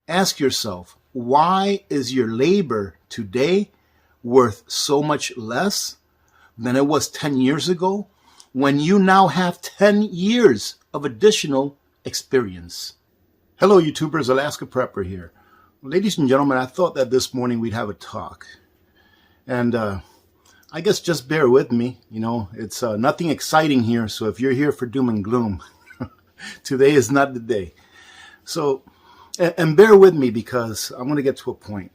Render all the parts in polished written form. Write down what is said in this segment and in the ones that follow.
Ask yourself, why is your labor today worth so much less than it was 10 years ago when you now have 10 years of additional experience? Hello, YouTubers. Alaska Prepper here. Ladies and gentlemen, I thought that this morning we'd have a talk. And I guess just bear with me. You know, it's nothing exciting here. So if you're here for doom and gloom, today is not the day. So, and bear with me because I'm going to get to a point.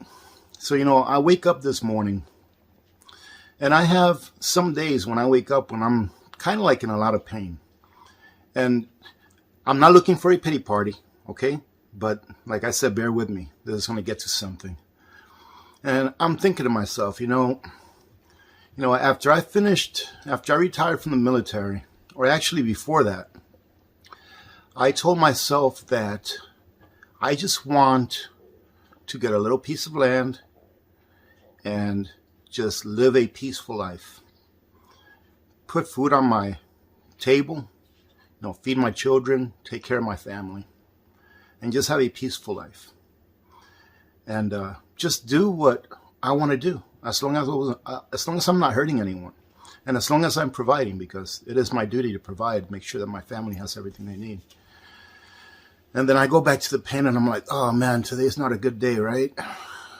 So, you know, I wake up this morning and I have some days when I wake up when I'm kind of like in a lot of pain. And I'm not looking for a pity party, okay? But like I said, bear with me. This is going to get to something. And I'm thinking to myself, you know, after I retired from the military, or actually before that, I told myself that I just want to get a little piece of land and just live a peaceful life. Put food on my table, you know, feed my children, take care of my family, and just have a peaceful life. And just do what I want to do, as long as I'm not hurting anyone, and as long as I'm providing, because it is my duty to provide, make sure that my family has everything they need. And then I go back to the pen and I'm like, oh man, today's not a good day, right?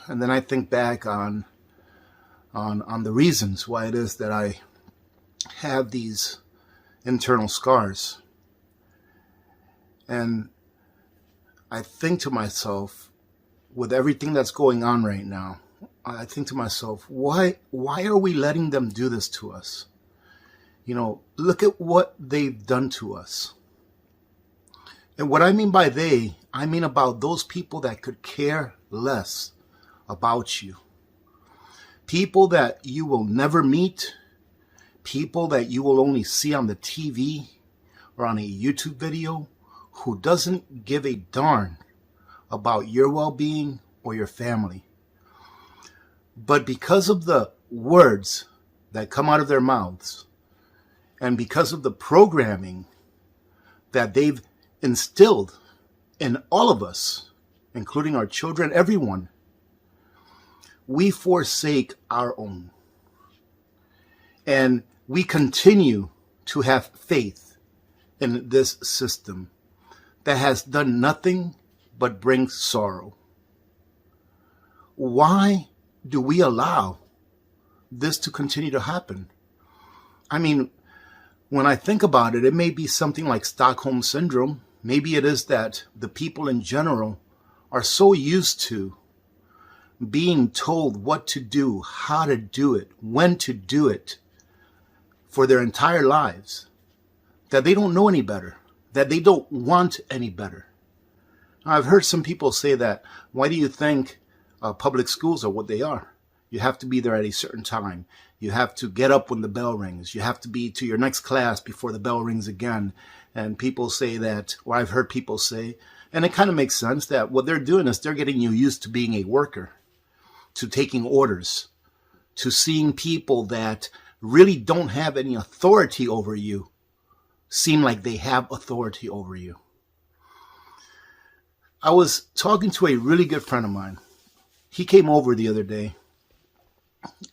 And then I think back on the reasons why it is that I have these internal scars. And I think to myself, with everything that's going on right now, I think to myself, why are we letting them do this to us? You know, look at what they've done to us. And what I mean by they, I mean about those people that could care less about you. People that you will never meet. People that you will only see on the TV or on a YouTube video, who doesn't give a darn about your well-being or your family. But because of the words that come out of their mouths, and because of the programming that they've instilled in all of us, including our children, everyone, we forsake our own. And we continue to have faith in this system that has done nothing but bring sorrow. Why do we allow this to continue to happen? I mean, when I think about it, it may be something like Stockholm Syndrome. Maybe it is that the people in general are so used to being told what to do, how to do it, when to do it for their entire lives, that they don't know any better, that they don't want any better. I've heard some people say that, why do you think public schools are what they are? You have to be there at a certain time. You have to get up when the bell rings. You have to be to your next class before the bell rings again. And people say that, or I've heard people say, and it kind of makes sense, that what they're doing is they're getting you used to being a worker, to taking orders, to seeing people that really don't have any authority over you seem like they have authority over you. I was talking to a really good friend of mine. He came over the other day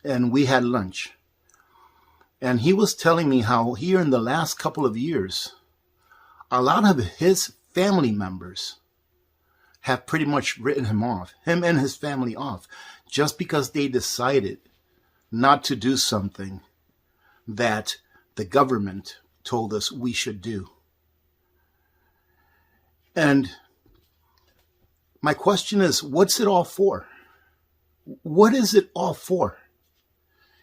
and we had lunch. And he was telling me how here in the last couple of years, a lot of his family members have pretty much written him off, him and his family off, just because they decided not to do something that the government told us we should do. And my question is, what's it all for? What is it all for?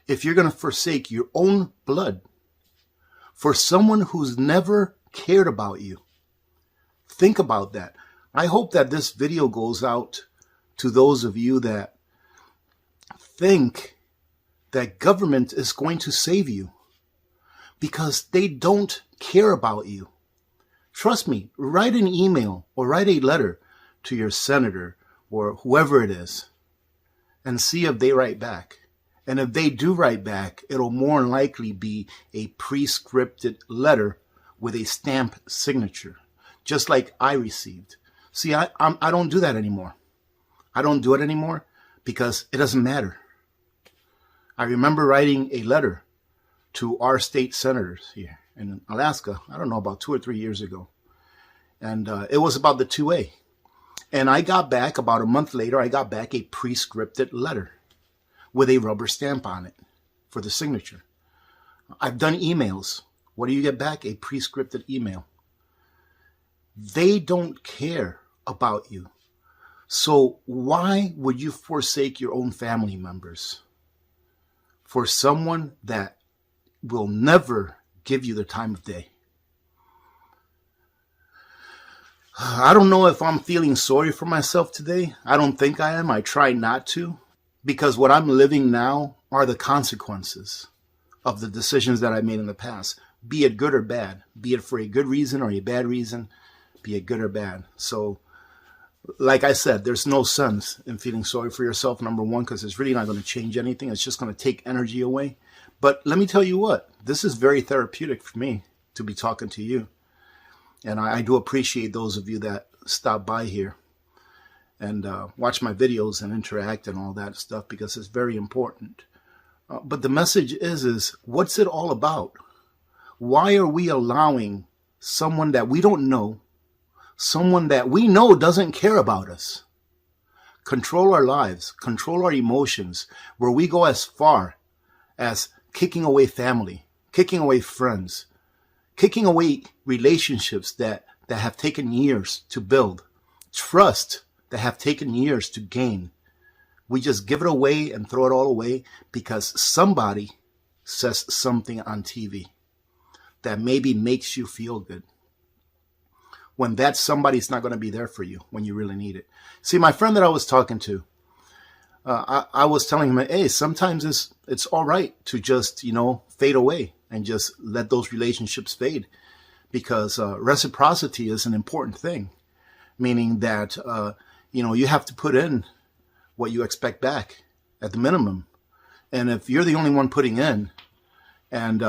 If you're going to forsake your own blood for someone who's never cared about you. Think about that. I hope that this video goes out to those of you that think that government is going to save you, because they don't care about you. Trust me, write an email or write a letter to your senator or whoever it is and see if they write back. And if they do write back, it'll more than likely be a pre-scripted letter with a stamped signature, just like I received. See, I don't do that anymore. I don't do it anymore because it doesn't matter. I remember writing a letter to our state senators here in Alaska, I don't know, about 2 or 3 years ago. And it was about the 2A. And I got back, about a month later, I got back a pre-scripted letter with a rubber stamp on it for the signature. I've done emails. What do you get back? A pre-scripted email. They don't care about you. So why would you forsake your own family members for someone that will never give you the time of day? I don't know if I'm feeling sorry for myself today. I don't think I am. I try not to, because what I'm living now are the consequences of the decisions that I made in the past, be it good or bad, be it for a good reason or a bad reason, be it good or bad. So, like I said, there's no sense in feeling sorry for yourself, number one, because it's really not going to change anything. It's just going to take energy away. But let me tell you what, this is very therapeutic for me to be talking to you. And I do appreciate those of you that stop by here and watch my videos and interact and all that stuff, because it's very important. But the message is what's it all about? Why are we allowing someone that we don't know, someone that we know doesn't care about us, control our lives, control our emotions, where we go as far as kicking away family, kicking away friends, kicking away relationships that have taken years to build, trust that have taken years to gain. We just give it away and throw it all away because somebody says something on TV that maybe makes you feel good, when that somebody's not going to be there for you when you really need it. See, my friend that I was talking to, I was telling him, hey, sometimes it's all right to just, fade away and just let those relationships fade, because reciprocity is an important thing, meaning that, you have to put in what you expect back at the minimum. And if you're the only one putting in and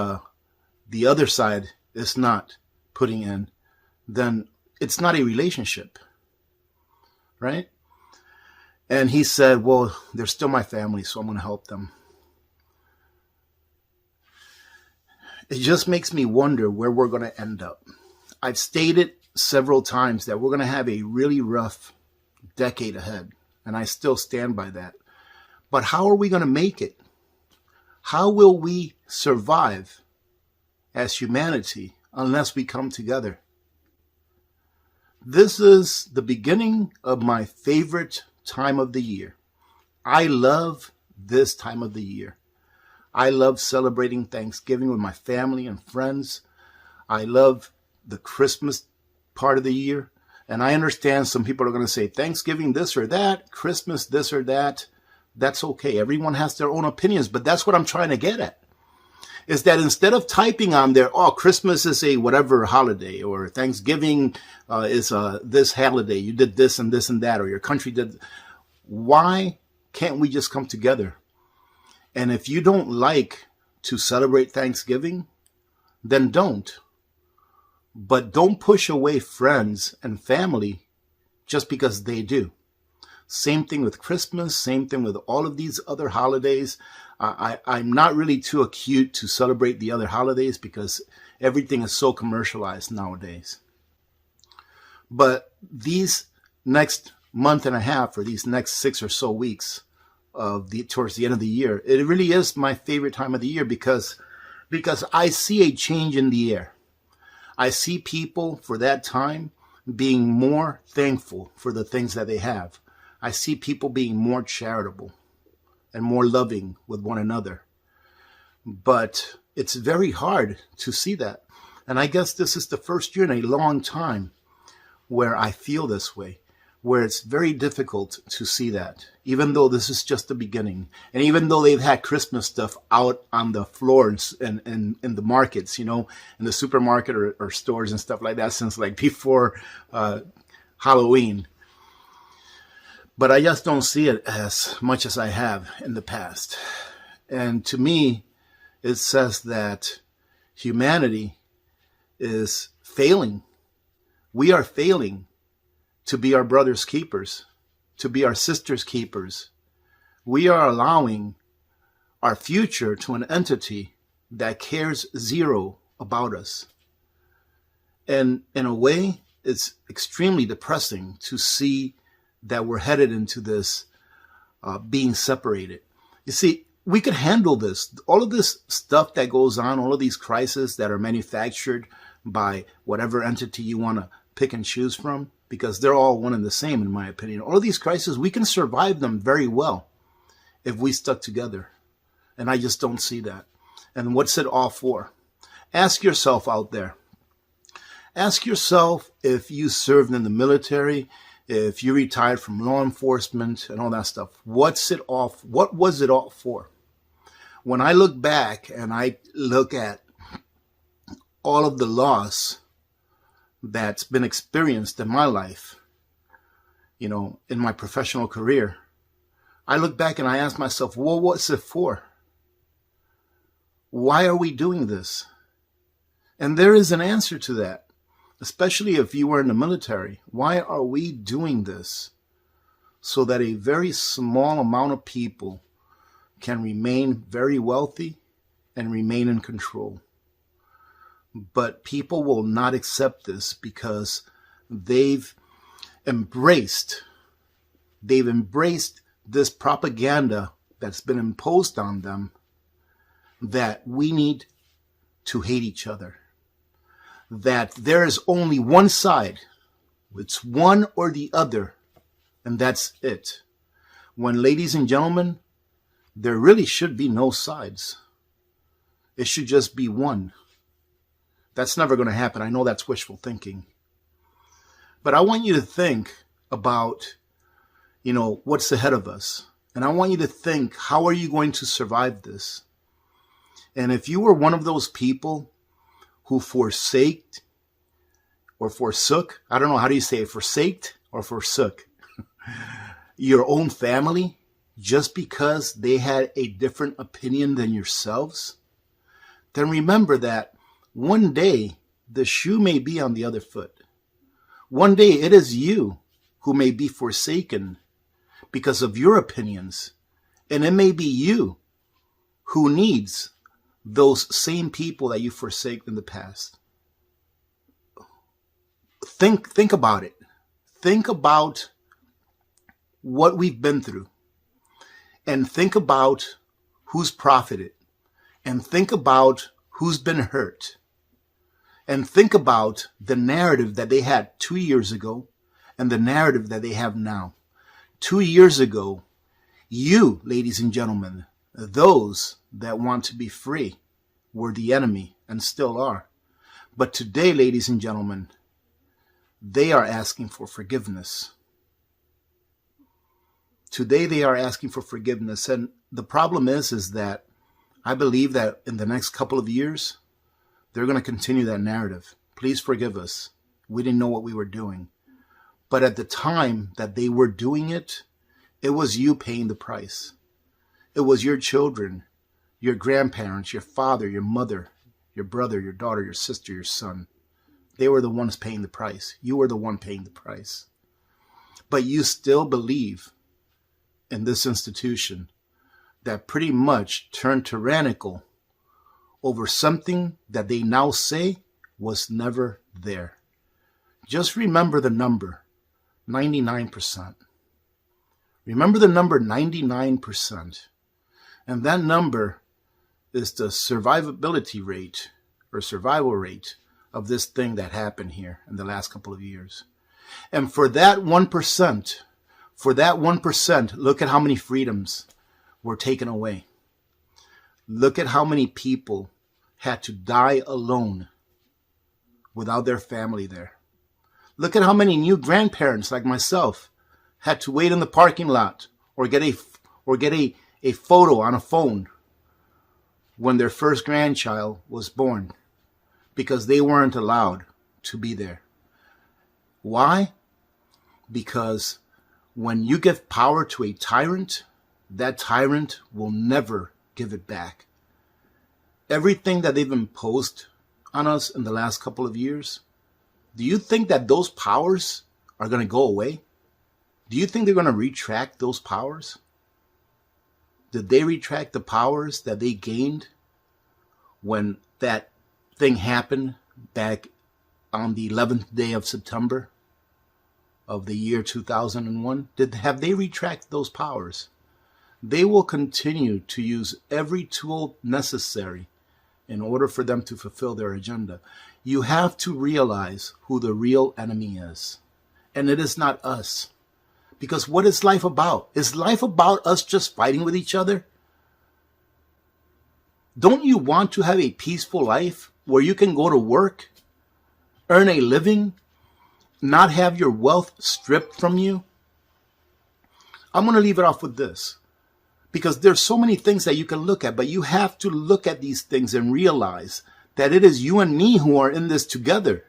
the other side is not putting in, then it's not a relationship, right? And he said, well, they're still my family, so I'm going to help them. It just makes me wonder where we're going to end up. I've stated several times that we're going to have a really rough decade ahead, and I still stand by that. But how are we going to make it? How will we survive as humanity unless we come together? This is the beginning of my favorite time of the year. I love this time of the year. I love celebrating Thanksgiving with my family and friends. I love the Christmas part of the year. And I understand some people are going to say Thanksgiving this or that, Christmas this or that. That's okay. Everyone has their own opinions, but that's what I'm trying to get at. Is that instead of typing on there, oh, Christmas is a whatever holiday, or Thanksgiving is this holiday, you did this and that, or your country did. Why can't we just come together? And if you don't like to celebrate Thanksgiving, then don't. But don't push away friends and family just because they do. Same thing with Christmas, same thing with all of these other holidays. I'm not really too acute to celebrate the other holidays because everything is so commercialized nowadays. But these next month and a half, or these next 6 or so weeks towards the end of the year, it really is my favorite time of the year because I see a change in the air. I see people for that time being more thankful for the things that they have. I see people being more charitable and more loving with one another. But it's very hard to see that. And I guess this is the first year in a long time where I feel this way, where it's very difficult to see that, even though this is just the beginning. And even though they've had Christmas stuff out on the floors and in the markets, in the supermarket or stores and stuff like that since like before Halloween. But I just don't see it as much as I have in the past. And to me, it says that humanity is failing. We are failing to be our brother's keepers. to be our sister's keepers. We are allowing our future to an entity that cares zero about us. And in a way, it's extremely depressing to see that we're headed into this being separated. You see, we could handle this. All of this stuff that goes on, all of these crises that are manufactured by whatever entity you want to pick and choose from, because they're all one and the same, in my opinion. All of these crises, we can survive them very well if we stuck together. And I just don't see that. And what's it all for? Ask yourself out there. Ask yourself if you served in the military, if you retired from law enforcement and all that stuff. What was it all for? When I look back and I look at all of the loss that's been experienced in my life, in my professional career, I look back and I ask myself, well, what's it for? Why are we doing this? And there is an answer to that, especially if you were in the military. Why are we doing this? So that a very small amount of people can remain very wealthy and remain in control. But people will not accept this because they've embraced this propaganda that's been imposed on them, that we need to hate each other, that there is only one side, it's one or the other, and that's it. When, ladies and gentlemen, there really should be no sides. It should just be one. That's never going to happen. I know that's wishful thinking. But I want you to think about, what's ahead of us. And I want you to think, how are you going to survive this? And if you were one of those people who forsaked or forsook, I don't know, how do you say it, forsaked or forsook, your own family just because they had a different opinion than yourselves, then remember that one day the shoe may be on the other foot. One day it is you who may be forsaken because of your opinions. And it may be you who needs those same people that you forsake in the past. Think about it. Think about what we've been through. And think about who's profited. And think about who's been hurt. And think about the narrative that they had 2 years ago and the narrative that they have now. 2 years ago, you, ladies and gentlemen, those that want to be free, were the enemy and still are. But today, ladies and gentlemen, they are asking for forgiveness. Today they are asking for forgiveness. And the problem is that I believe that in the next couple of years, they're going to continue that narrative. Please forgive us. We didn't know what we were doing. But at the time that they were doing it, it was you paying the price. It was your children, your grandparents, your father, your mother, your brother, your daughter, your sister, your son. They were the ones paying the price. You were the one paying the price. But you still believe in this institution that pretty much turned tyrannical over something that they now say was never there. Just remember the number, 99%. Remember the number 99%. And that number is the survivability rate or survival rate of this thing that happened here in the last couple of years. And for that 1%, look at how many freedoms were taken away. Look at how many people had to die alone without their family there. Look at how many new grandparents like myself had to wait in the parking lot or get a photo on a phone when their first grandchild was born because they weren't allowed to be there. Why? Because when you give power to a tyrant, that tyrant will never give it back. Everything that they've imposed on us in the last couple of years, do you think that those powers are going to go away? Do you think they're going to retract those powers? Did they retract the powers that they gained when that thing happened back on the 11th day of September of the year 2001? Have they retracted those powers? They will continue to use every tool necessary in order for them to fulfill their agenda. You have to realize who the real enemy is. And it is not us. Because what is life about? Is life about us just fighting with each other? Don't you want to have a peaceful life where you can go to work, earn a living, not have your wealth stripped from you? I'm going to leave it off with this. Because there's so many things that you can look at, but you have to look at these things and realize that it is you and me who are in this together.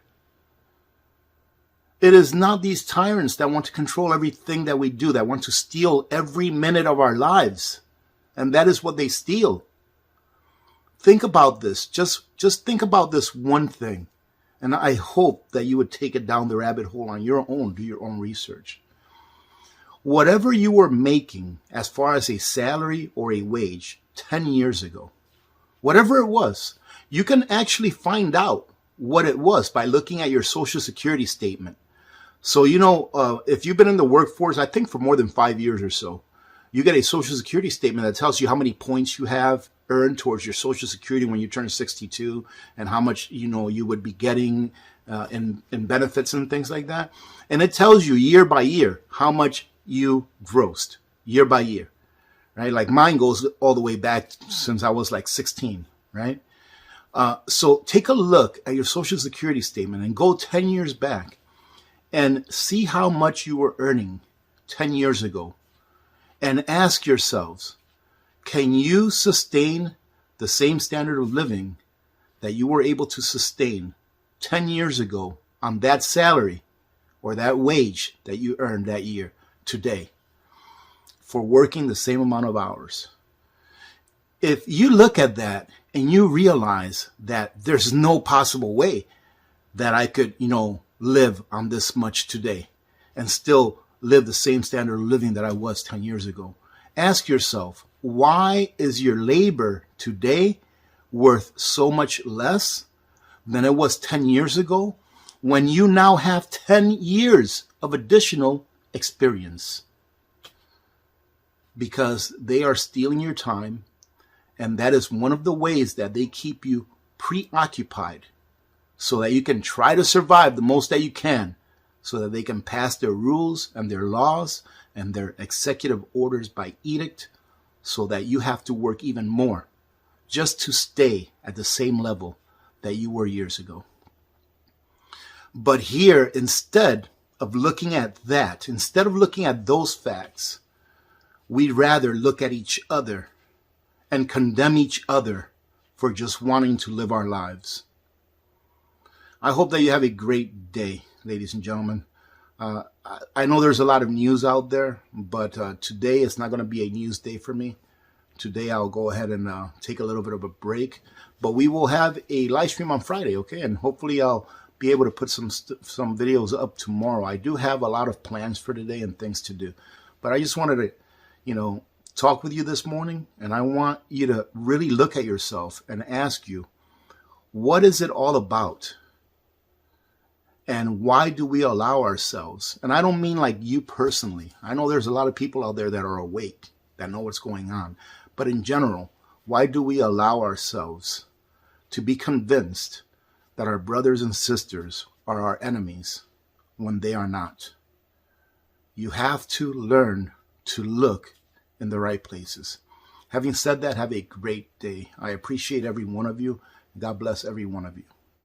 It is not these tyrants that want to control everything that we do, that want to steal every minute of our lives. And that is what they steal. Think about this. Just think about this one thing. And I hope that you would take it down the rabbit hole on your own, do your own research. Whatever you were making as far as a salary or a wage 10 years ago, whatever it was, you can actually find out what it was by looking at your Social Security statement. So, if you've been in the workforce, I think for more than 5 years or so, you get a Social Security statement that tells you how many points you have earned towards your Social Security when you turn 62 and how much, you would be getting in benefits and things like that. And it tells you year by year how much you grossed year by year, right? Like mine goes all the way back since I was like 16, right? So take a look at your Social Security statement and go 10 years back and see how much you were earning 10 years ago and ask yourselves, can you sustain the same standard of living that you were able to sustain 10 years ago on that salary or that wage that you earned that year today for working the same amount of hours? If you look at that and you realize that there's no possible way that I could, live on this much today and still live the same standard of living that I was 10 years ago, ask yourself, why is your labor today worth so much less than it was 10 years ago when you now have 10 years of additional experience? Because they are stealing your time, and that is one of the ways that they keep you preoccupied so that you can try to survive the most that you can, so that they can pass their rules and their laws and their executive orders by edict, so that you have to work even more just to stay at the same level that you were years ago. But here, instead of looking at that, instead of looking at those facts, we rather look at each other and condemn each other for just wanting to live our lives. I hope that you have a great day, ladies and gentlemen. I know there's a lot of news out there, but today it's not going to be a news day for me. Today I'll go ahead and take a little bit of a break. But we will have a live stream on Friday, okay? And hopefully I'll be able to put some videos up tomorrow. I do have a lot of plans for today and things to do. But I just wanted to, talk with you this morning. And I want you to really look at yourself and ask you, what is it all about? And why do we allow ourselves? And I don't mean like you personally. I know there's a lot of people out there that are awake, that know what's going on. But in general, why do we allow ourselves to be convinced that our brothers and sisters are our enemies when they are not? You have to learn to look in the right places. Having said that, have a great day. I appreciate every one of you. God bless every one of you.